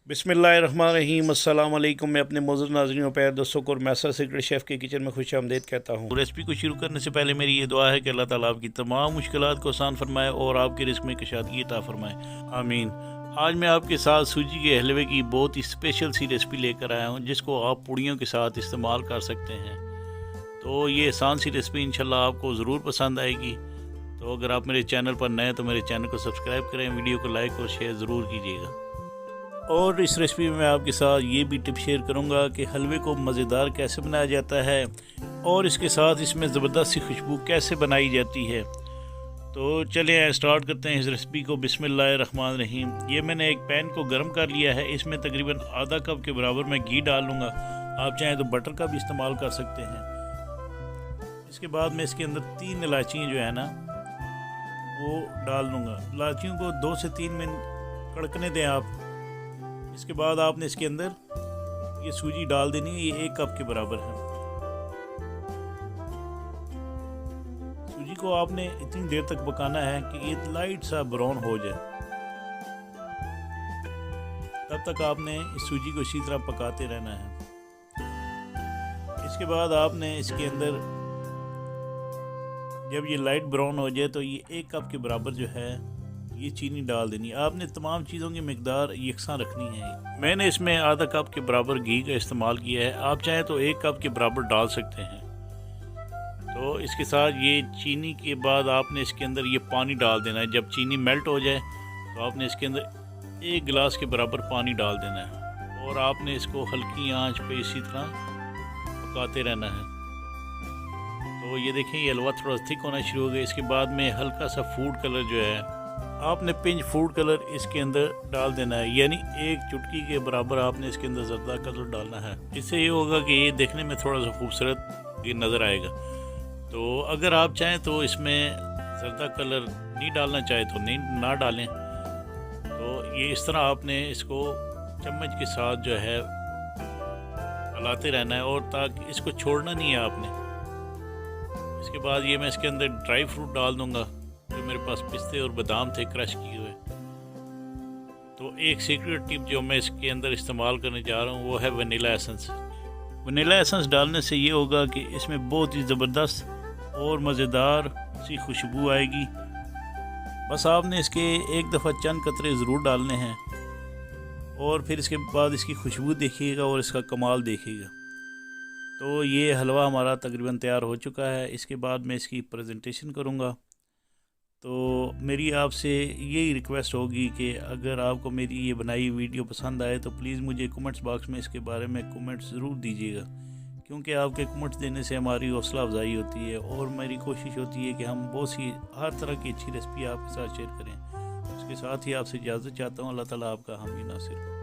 बिस्मिल्लाहिर्रहमानिर्रहीम अस्सलाम वालेकुम। मैं अपने मौजूद नाज़रीन और प्यारे दोस्तों को मैसा सीक्रेट शेफ़ के किचन में खुश आमदीद कहता हूँ। रेसिपी को शुरू करने से पहले मेरी ये दुआ है कि अल्लाह ताला आपकी तमाम मुश्किलात को आसान फरमाए और आपके रिस्क में कशादगी अता फरमाए, आमीन। आज मैं आपके साथ सूजी के हलवे की बहुत ही स्पेशल सी रेसिपी लेकर आया हूँ जिसको आप पूड़ियों के साथ इस्तेमाल कर सकते हैं। तो ये आसान सी रेसिपी इंशाल्लाह आपको ज़रूर पसंद आएगी। तो अगर आप मेरे चैनल पर नए हैं तो मेरे चैनल को सब्सक्राइब करें, वीडियो को लाइक और शेयर ज़रूर कीजिएगा। और इस रेसिपी में मैं आपके साथ ये भी टिप शेयर करूंगा कि हलवे को मज़ेदार कैसे बनाया जाता है और इसके साथ इसमें ज़बरदस्त सी खुशबू कैसे बनाई जाती है। तो चलिए स्टार्ट करते हैं इस रेसिपी को। बिस्मिल्लाहिर्रहमानिर्रहीम। ये मैंने एक पैन को गर्म कर लिया है, इसमें तकरीबन आधा कप के बराबर मैं घी डाल लूँगा। आप चाहें तो बटर का भी इस्तेमाल कर सकते हैं। इसके बाद मैं इसके अंदर 3 इलायचियाँ जो है ना वो डाल दूँगा। इलायचियों को 2 से 3 मिनट कड़कने दें आप। इसके बाद आपने इसके अंदर ये सूजी डाल देनी है, ये 1 कप के बराबर है। सूजी को आपने इतनी देर तक पकाना है कि ये लाइट सा ब्राउन हो जाए। तब तक आपने इस सूजी को इसी तरह पकाते रहना है। इसके बाद आपने इसके अंदर जब ये लाइट ब्राउन हो जाए तो ये 1 कप के बराबर जो है ये चीनी डाल देनी है। आपने तमाम चीज़ों की मिकदार यकसा रखनी है। मैंने इसमें आधा कप के बराबर घी का इस्तेमाल किया है, आप चाहें तो 1 कप के बराबर डाल सकते हैं। तो इसके साथ ये चीनी के बाद आपने इसके अंदर ये पानी डाल देना है। जब चीनी मेल्ट हो जाए तो आपने इसके अंदर 1 गिलास के बराबर पानी डाल देना है और आपने इसको हल्की आंच पे इसी तरह पकाते रहना है। तो ये देखें ये हलवा थोड़ा थिक होना शुरू हो गया। इसके बाद में हल्का सा फूड कलर जो है आपने पिंच फूड कलर इसके अंदर डाल देना है, यानी 1 चुटकी के बराबर आपने इसके अंदर ज़र्दा कलर डालना है। इससे ये होगा कि ये देखने में थोड़ा सा खूबसूरत ये नज़र आएगा। तो अगर आप चाहें तो इसमें ज़र्दा कलर नहीं डालना चाहे तो नहीं ना डालें। तो ये इस तरह आपने इसको चम्मच के साथ जो है हलाते रहना है और ताकि इसको छोड़ना नहीं है आपने। इसके बाद ये मैं इसके अंदर ड्राई फ्रूट डाल दूँगा जो मेरे पास पिस्ते और बादाम थे क्रश किए हुए। तो एक सीक्रेट टिप जो मैं इसके अंदर इस्तेमाल करने जा रहा हूँ वो है वनीला एसेंस। वनीला एसेंस डालने से ये होगा कि इसमें बहुत ही ज़बरदस्त और मज़ेदार सी खुशबू आएगी। बस आपने इसके एक दफ़ा चंद कतरे ज़रूर डालने हैं और फिर इसके बाद इसकी खुशबू देखिएगा और इसका कमाल देखिएगा। तो ये हलवा हमारा तकरीबन तैयार हो चुका है। इसके बाद मैं इसकी प्रेजेंटेशन करूँगा। तो मेरी आपसे यही रिक्वेस्ट होगी कि अगर आपको मेरी ये बनाई वीडियो पसंद आए तो प्लीज़ मुझे कमेंट्स बॉक्स में इसके बारे में कमेंट्स ज़रूर दीजिएगा, क्योंकि आपके कमेंट्स देने से हमारी हौसला अफजाई होती है और मेरी कोशिश होती है कि हम बहुत सी हर तरह की अच्छी रेसिपी आपके साथ शेयर करें। उसके साथ ही आपसे इजाज़त चाहता हूँ। अल्लाह ताला आपका हामी नासिर।